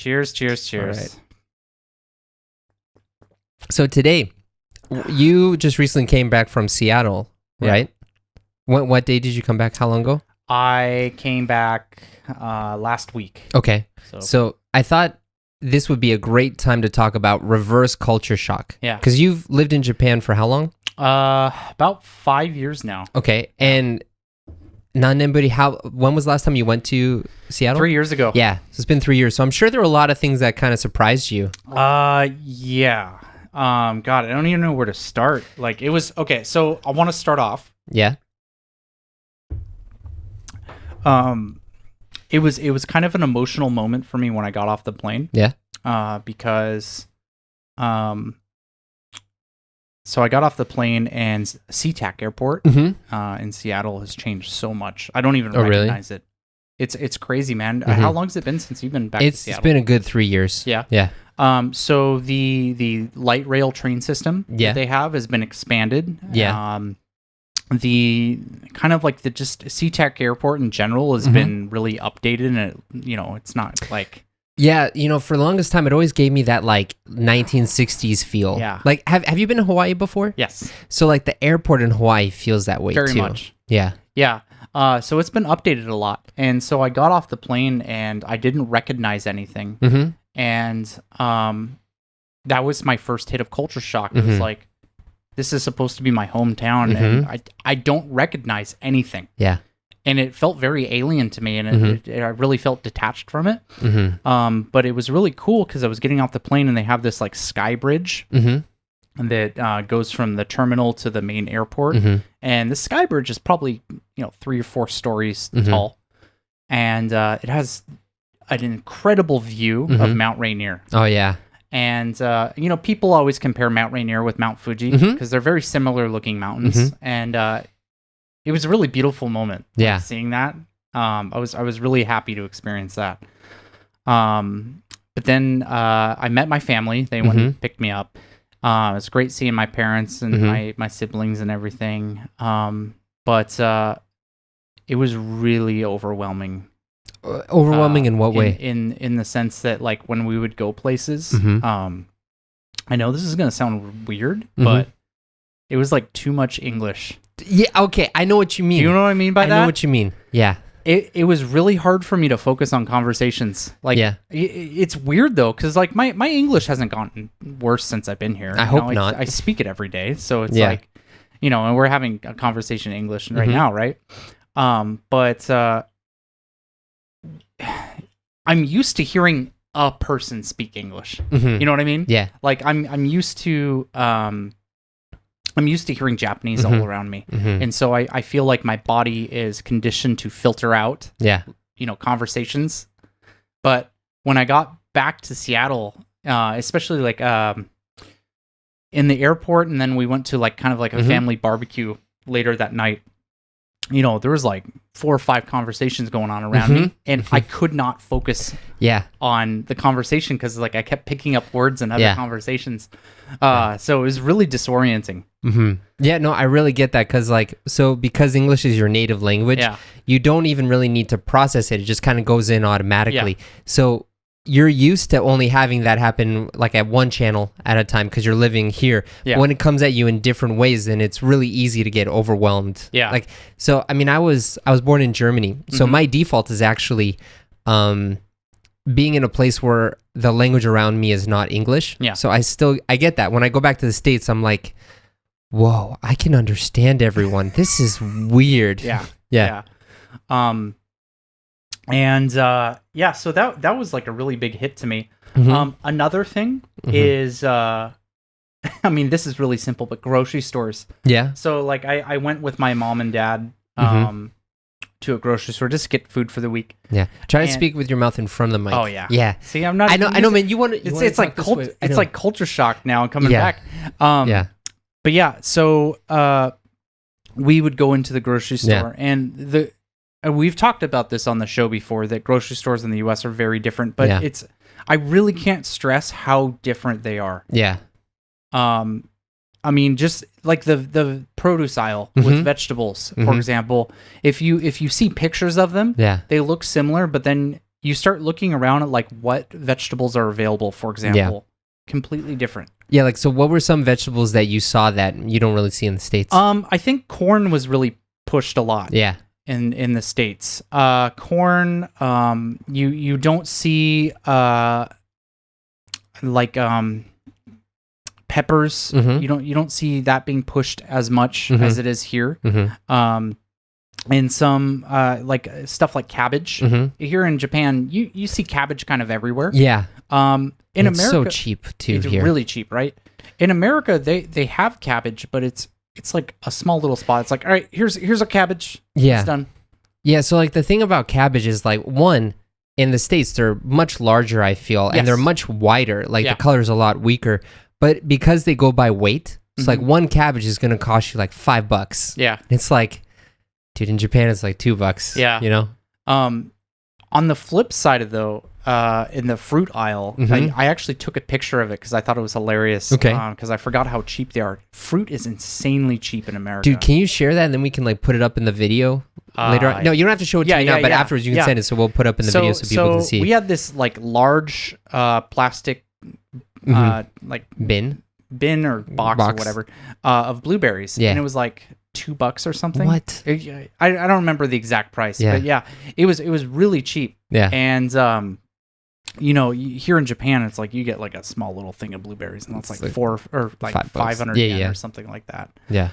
Cheers, cheers, cheers. All right. So today, you just recently came back from Seattle, right? What day did you come back? How long ago? I came back last week. Okay. So I thought this would be a great time to talk about reverse culture shock. Yeah. Because you've lived in Japan for how long? About 5 years now. Okay. And when was the last time you went to Seattle? 3 years ago. Yeah. So it's been 3 years. So I'm sure there were a lot of things that kind of surprised you. Yeah. God, I don't even know where to start. Like, it was okay. So I want to start off. Yeah. It was kind of an emotional moment for me when I got off the plane. Yeah. Because, so I got off the plane and SeaTac Airport in Seattle has changed so much. I don't even recognize it. It's crazy, man. How long has it been since you've been back to Seattle? It's been a good 3 years. Yeah. Yeah. So the light rail train system that they have has been expanded. Yeah. The kind of like just SeaTac Airport in general has been really updated, and it's not like. Yeah, for the longest time, it always gave me that like 1960s feel. Yeah. Like, have you been to Hawaii before? Yes. So like the airport in Hawaii feels that way Very too. much. Yeah. Yeah. So it's been updated a lot, and so I got off the plane and I didn't recognize anything, and that was my first hit of culture shock. It was like, this is supposed to be my hometown, and I don't recognize anything. Yeah. And it felt very alien to me, and I really felt detached from it. But it was really cool because I was getting off the plane, and they have this like sky bridge that goes from the terminal to the main airport. And the sky bridge is probably 3 or 4 stories tall, and it has an incredible view of Mount Rainier. Oh yeah. And people always compare Mount Rainier with Mount Fuji because they're very similar looking mountains, and it was a really beautiful moment. Yeah, seeing that, I was really happy to experience that. But then I met my family. They went and picked me up. It was great seeing my parents and my siblings and everything. But it was really overwhelming. Overwhelming in what way? In the sense that like when we would go places, I know this is gonna sound weird, but it was like too much English. Yeah, okay, I know what you mean. Do you know what I mean by that? I know what you mean. Yeah. It was really hard for me to focus on conversations. Like, it's weird though, because like my English hasn't gotten worse since I've been here. I hope not. I speak it every day, so it's like, and we're having a conversation in English right now, right? But I'm used to hearing a person speak English. You know what I mean? Yeah. Like I'm used to hearing Japanese all around me. And so I feel like my body is conditioned to filter out conversations. But when I got back to Seattle, especially like in the airport, and then we went to like kind of like a family barbecue later that night, there was like 4 or 5 conversations going on around me, and I could not focus on the conversation because like I kept picking up words in other conversations. So it was really disorienting. Yeah, no, I really get that because English is your native language, you don't even really need to process it. It just kind of goes in automatically. So you're used to only having that happen like at one channel at a time because you're living here. When it comes at you in different ways, then it's really easy to get overwhelmed. Like, so I mean, I was born in Germany, so my default is actually being in a place where the language around me is not English. So I get that. When I go back to the States, I'm like, whoa, I can understand everyone. This is weird. So that was like a really big hit to me. Another thing is, I mean, this is really simple, but grocery stores. So like I went with my mom and dad to a grocery store just to get food for the week. Try to speak with your mouth in front of the mic. Oh yeah. See, I'm not. I know, man. You want to? It's like it's like culture shock now coming back. But yeah, so we would go into the grocery store, and we've talked about this on the show before, that grocery stores in the U.S. are very different, but I really can't stress how different they are. I mean, just like the produce aisle with vegetables, for example, if you see pictures of them, they look similar, but then you start looking around at like what vegetables are available, for example, completely different. Yeah, like, so what were some vegetables that you saw that you don't really see in the States? I think corn was really pushed a lot. Yeah. In the States. Corn, you don't see like peppers. Mm-hmm. You don't see that being pushed as much Mm-hmm. as it is here. Mm-hmm. And some like stuff like cabbage. Mm-hmm. Here in Japan, you see cabbage kind of everywhere. Yeah. In it's America, so cheap too it's here. really cheap, right? In America, they have cabbage, but it's like a small little spot. It's like, all right, here's a cabbage. Yeah. It's done. Yeah, so like the thing about cabbage is like, one, in the States they're much larger, I feel, and they're much wider. Like the color's a lot weaker. But because they go by weight, it's like one cabbage is gonna cost you like $5. Yeah. It's like, dude, in Japan it's like $2. Yeah. You know? On the flip side of though, in the fruit aisle, I actually took a picture of it because I thought it was hilarious. Okay. Because I forgot how cheap they are. Fruit is insanely cheap in America. Dude, can you share that and then we can like put it up in the video later on? No, you don't have to show it to me now, but afterwards you can send it, so we'll put it up in the video so people can see. We had this like large plastic like bin or box or whatever of blueberries. Yeah. And it was like $2 or something. What? I don't remember the exact price, but it was really cheap. Yeah. And here in Japan, it's like you get like a small little thing of blueberries, and that's like $500 yen or something like that. Yeah.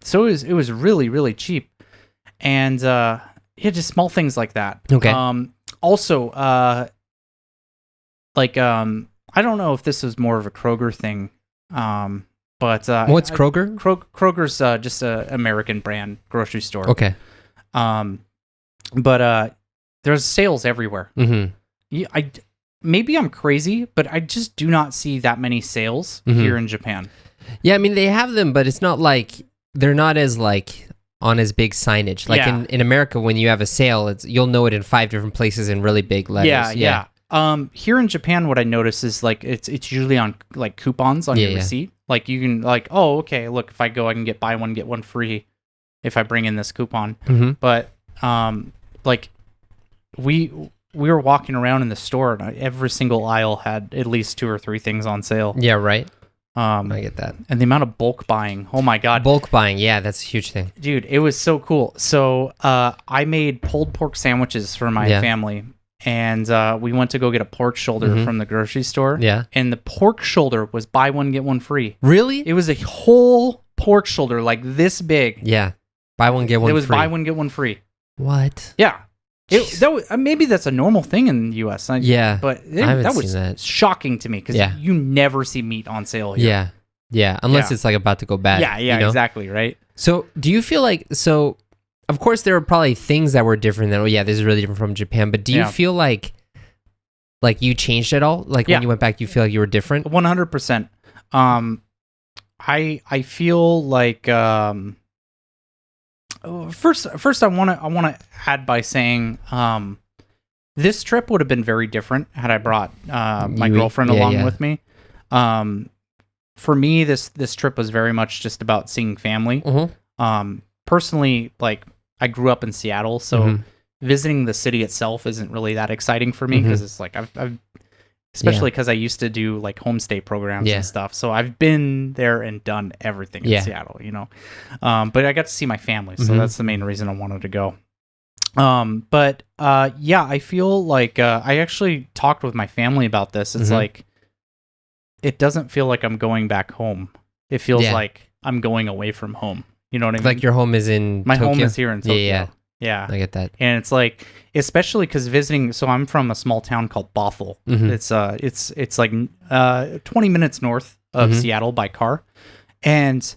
So it was really, really cheap, and just small things like that. Okay. Also, I don't know if this is more of a Kroger thing, but what's Kroger? Kroger's just a American brand grocery store. Okay. But there's sales everywhere. Mm-hmm. Maybe I'm crazy, but I just do not see that many sales here in Japan. Yeah, I mean they have them, but it's not like they're not as like on as big signage. Like in America, when you have a sale, you'll know it in 5 different places in really big letters. Yeah. Here in Japan, what I notice is like it's usually on like coupons on your receipt. Like you can like, oh, okay, look, if I go, I can get buy one get one free if I bring in this coupon. Mm-hmm. But like we were walking around in the store and every single aisle had at least 2 or 3 things on sale. Yeah, right. I get that. And the amount of bulk buying, oh my god. Bulk buying, yeah, that's a huge thing. Dude, it was so cool. So I made pulled pork sandwiches for my family. And we went to go get a pork shoulder from the grocery store. Yeah. And the pork shoulder was buy one, get one free. Really? It was a whole pork shoulder like this big. Yeah. Buy one, get one free. It was buy one, get one free. What? Yeah. Maybe that's a normal thing in the U.S. But that was shocking to me because you never see meat on sale here. Yeah. Yeah. Unless it's like about to go bad. Yeah, you know? Exactly, right? So do you feel like, of course there were probably things that were different than, this is really different from Japan, but do you feel like you changed at all? Like when you went back, you feel like you were different? 100%. I feel like, First, I want to add by saying, this trip would have been very different had I brought my girlfriend along with me. For me, this trip was very much just about seeing family. Personally, like I grew up in Seattle, so visiting the city itself isn't really that exciting for me because it's like I've especially because I used to do like homestay programs and stuff. So I've been there and done everything in Seattle, but I got to see my family. So that's the main reason I wanted to go. I feel like I actually talked with my family about this. It's like, it doesn't feel like I'm going back home. It feels like I'm going away from home. You know what I mean? Like your home is in my Tokyo? home is here in Tokyo. Yeah. I get that. And it's like, especially because visiting, so I'm from a small town called Bothell. It's like 20 minutes north of Seattle by car. And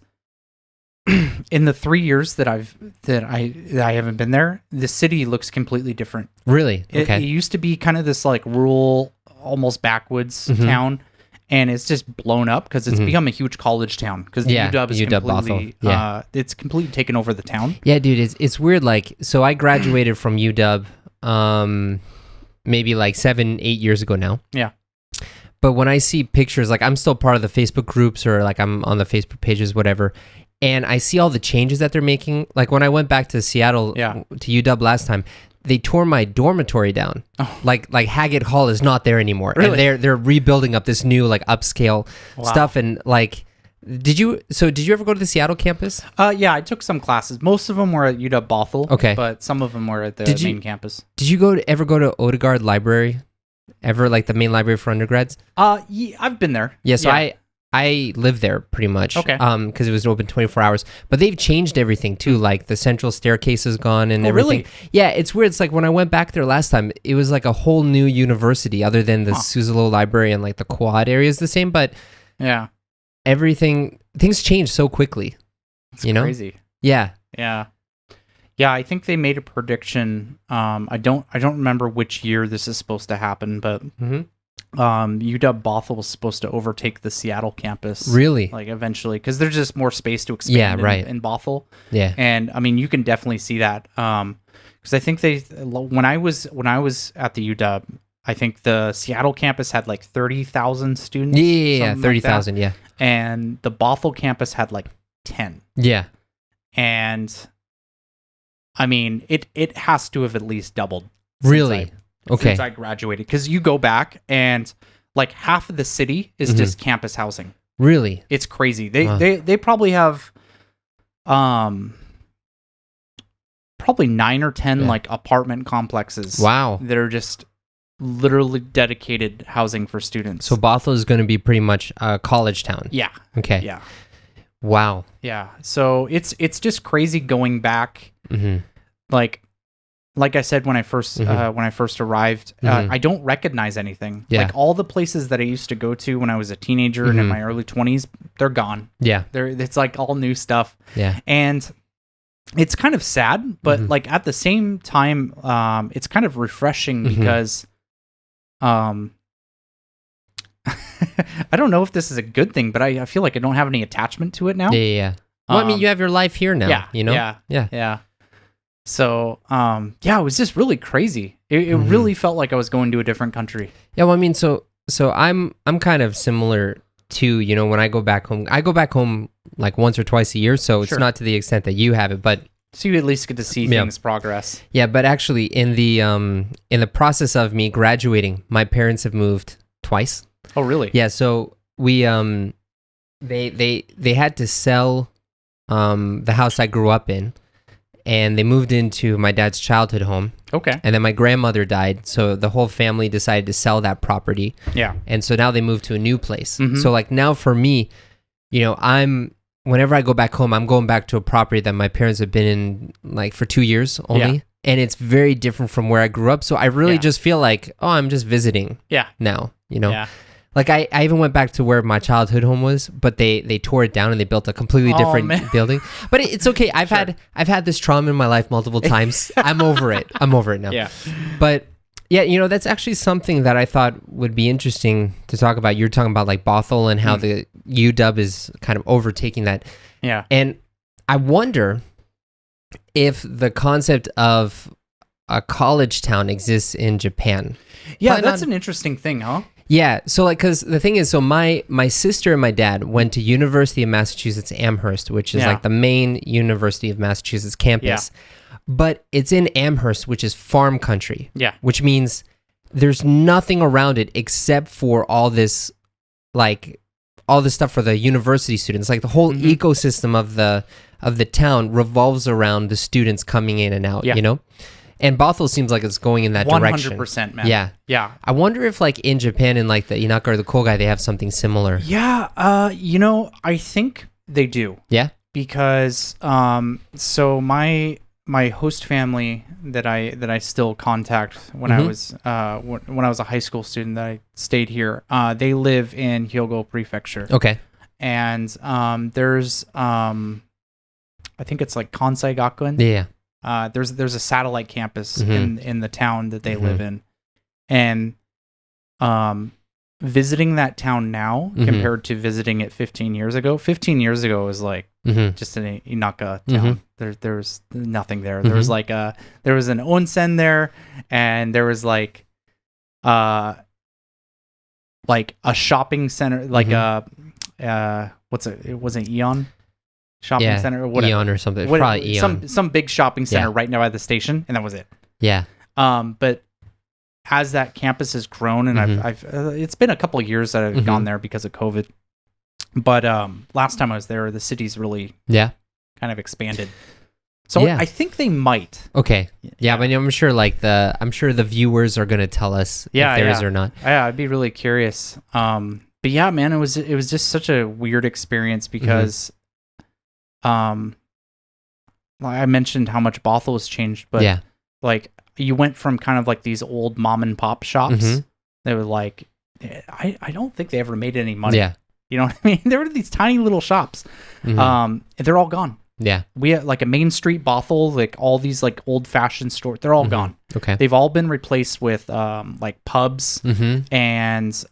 in the 3 years that I haven't been there, the city looks completely different. Really? Okay. It used to be kind of this like rural, almost backwoods town. And it's just blown up because it's become a huge college town. Because UW is completely, it's completely taken over the town. Yeah, dude, it's weird. Like, so I graduated from UW, maybe like 7-8 years ago now. Yeah. But when I see pictures, like I'm still part of the Facebook groups or like I'm on the Facebook pages, whatever, and I see all the changes that they're making. Like when I went back to Seattle to UW last time, they tore my dormitory down. Oh. Like Haggett Hall is not there anymore. Really? And they're rebuilding up this new like upscale stuff. And like, did you ever go to the Seattle campus? Yeah, I took some classes. Most of them were at UW-Bothell. Okay. But some of them were at the main campus. Did you ever go to Odegaard Library? Ever, like the main library for undergrads? Yeah, I've been there. Yeah, so I lived there pretty much. Okay. Because it was open 24 hours. But they've changed everything too. Like the central staircase is gone and everything. Really? Yeah, it's weird. It's like when I went back there last time, it was like a whole new university other than the Suzzallo Library and like the quad area is the same. But yeah, things change so quickly. It's crazy. Yeah. Yeah. Yeah, I think they made a prediction. I don't remember which year this is supposed to happen, but UW-Bothell was supposed to overtake the Seattle campus. Really? Like eventually, because there's just more space to expand in Bothell. Yeah. And I mean, you can definitely see that. Because I think when I was at the UW, I think the Seattle campus had like 30,000 students. Yeah, 30,000. Yeah. And the Bothell campus had like 10. Yeah. And I mean, it has to have at least doubled. Really? Since I graduated. Because you go back and like half of the city is just campus housing. Really? It's crazy. They probably have probably 9 or 10 like apartment complexes. Wow. That are just literally dedicated housing for students. So Bothell is going to be pretty much a college town. Yeah. Okay. Yeah. Wow. Yeah. So it's just crazy going back. Like I said when I first arrived, I don't recognize anything. Yeah. Like all the places that I used to go to when I was a teenager and in my early 20s, they're gone. Yeah. It's like all new stuff. Yeah. And it's kind of sad, but like at the same time, it's kind of refreshing because I don't know if this is a good thing, but I feel like I don't have any attachment to it now. Yeah. Well, I mean, you have your life here now. Yeah. You know. Yeah. So, it was just really crazy. It really felt like I was going to a different country. Yeah. Well, I mean, so I'm kind of similar to, you know, when I go back home like once or twice a year. So it's not to the extent that you have it, but so you at least get to see things progress. Yeah. But actually in the process of me graduating, my parents have moved twice. Oh, really? Yeah. So we, they had to sell, the house I grew up in, and they moved into my dad's childhood home. Okay. And then my grandmother died, so the whole family decided to sell that property. Yeah. And so now they moved to a new place. So like now for me, you know, whenever I go back home, I'm going back to a property that my parents have been in like for 2 years only. Yeah. And it's very different from where I grew up. So I really just feel like, oh, I'm just visiting now, you know? Yeah. Like I even went back to where my childhood home was, but they tore it down and they built a completely different building. But it's okay. I've had this trauma in my life multiple times. I'm over it. I'm over it now. Yeah. But yeah, you know, that's actually something that I thought would be interesting to talk about. You're talking about like Bothell and how the UW is kind of overtaking that. Yeah. And I wonder if the concept of a college town exists in Japan. Yeah, that's an interesting thing, huh? Yeah, so like, because the thing is, so my sister and my dad went to University of Massachusetts Amherst, which is like the main University of Massachusetts campus, but it's in Amherst, which is farm country. Yeah, which means there's nothing around it except for all this stuff for the university students. Like the whole ecosystem of the town revolves around the students coming in and out. You know. And Bothell seems like it's going in that direction. 100%, man. Yeah. Yeah. I wonder if like in Japan in like the Inaka or the Kogai, they have something similar. Yeah. You know, I think they do. Yeah. Because so my host family that I still contact when I was when I was a high school student that I stayed here, they live in Hyogo Prefecture. Okay. And there's I think it's like Kansai Gakuen. Yeah. There's a satellite campus in the town that they live in, and visiting that town now compared to visiting it 15 years ago. 15 years ago was like just an Inaka town. There's nothing there. There was like there was an onsen there, and there was like a shopping center, like it wasn't Eon shopping center or whatever. Eon or something. Probably Eon. Some big shopping center right now at the station, and that was it. Yeah. But as that campus has grown, and I've it's been a couple of years that I've gone there because of COVID. But last time I was there, the city's really kind of expanded. So I think they might. Okay. Yeah, but I'm sure the viewers are going to tell us if there is or not. Yeah, I'd be really curious. But yeah, man, it was just such a weird experience because I mentioned how much Bothell has changed, but like you went from kind of like these old mom and pop shops. They were like, I don't think they ever made any money. Yeah. You know what I mean? There were these tiny little shops. They're all gone. Yeah. We had like a Main Street Bothell, like all these like old fashioned stores. They're all gone. Okay. They've all been replaced with like pubs and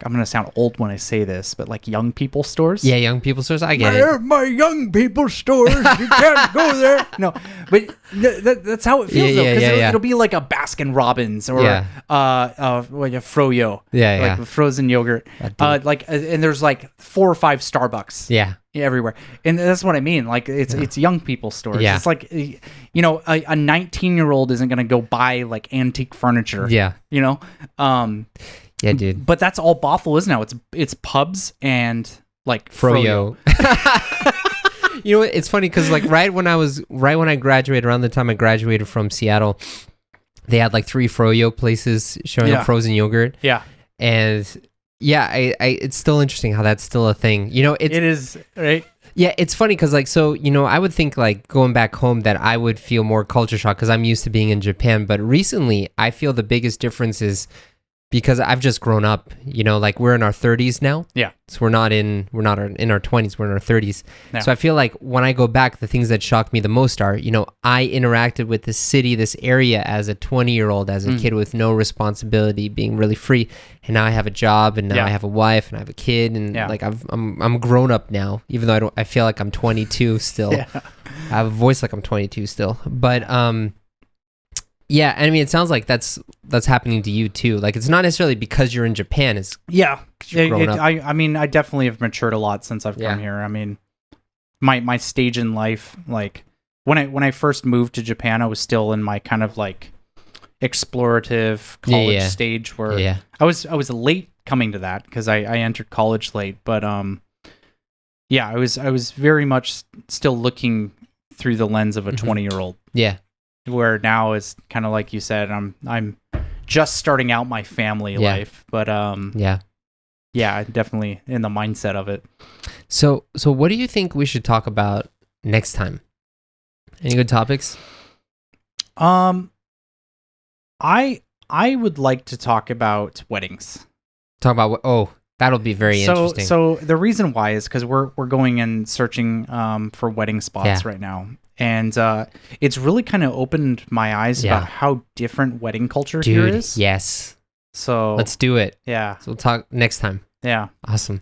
I'm going to sound old when I say this, but like young people stores. Yeah, young people stores. I get it. My young people stores. You can't go there. No, but that's how it feels though. Because it'll be like a Baskin Robbins or like a Froyo. Like frozen yogurt. And there's like 4 or 5 Starbucks. Yeah. Everywhere. And that's what I mean. Like it's young people stores. Yeah. It's like, a 19-year-old isn't going to go buy like antique furniture. Yeah. Yeah, dude. But that's all Bothell is now. It's pubs and like Froyo. You know what? It's funny because like right when I graduated, around the time I graduated from Seattle, they had like 3 Froyo places showing up frozen yogurt. Yeah. And I it's still interesting how that's still a thing. It is, right? Yeah, it's funny because like, so, I would think like going back home that I would feel more culture shock because I'm used to being in Japan. But recently I feel the biggest difference is because I've just grown up, like we're in our 30s now. Yeah. So we're not in our 20s, we're in our 30s. Yeah. So I feel like when I go back, the things that shock me the most are, I interacted with this city, this area as a 20-year-old, as a kid with no responsibility, being really free. And now I have a job, and now I have a wife, and I have a kid, and like I'm grown up now, even though I feel like I'm 22 still. I have a voice like I'm 22 still. But yeah, I mean, it sounds like that's happening to you too. Like, it's not necessarily because you're in Japan. It's I mean, I definitely have matured a lot since I've come here. I mean, my stage in life, like when I first moved to Japan, I was still in my kind of like explorative college stage where I was late coming to that because I entered college late. But I was very much still looking through the lens of a 20-year-old. Yeah. Where now is kind of like you said, I'm just starting out my family life, but I'm definitely in the mindset of it. So what do you think we should talk about next time? Any good topics? I would like to talk about weddings. Talk about that'll be very interesting. So the reason why is because we're going and searching for wedding spots right now. And it's really kind of opened my eyes about how different wedding culture here is. Yes. So let's do it. Yeah. So we'll talk next time. Yeah. Awesome.